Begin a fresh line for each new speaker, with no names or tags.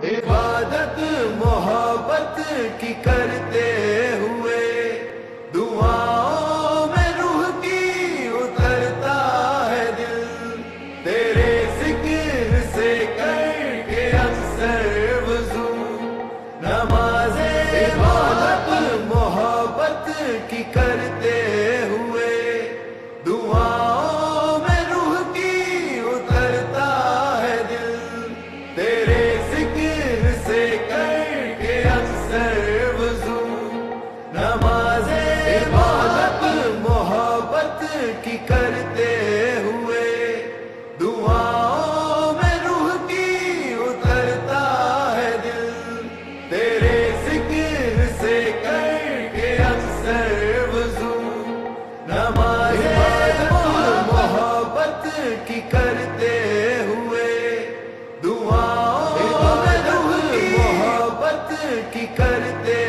عبادت محبت کی کرتے ہوئے دعاؤں میں روح کی اترتا ہے دل، تیرے ذکر سے کر کے اکثر وضو نماز عبادت محبت کی کرتے ہوئے دعاؤں میں روح کی اترتا ہے دل، تیرے ذکر سے کر کے اکثر وضو نماز عبادت محبت کی کرتے ہوئے دعاؤں میں روح کی اترتا ہے دل، تیرے ذکر سے کر کے اکثر وضو نماز عبادت محبت کی کرتے ہوئے دعاؤں میں روح کی محبت کی کرتے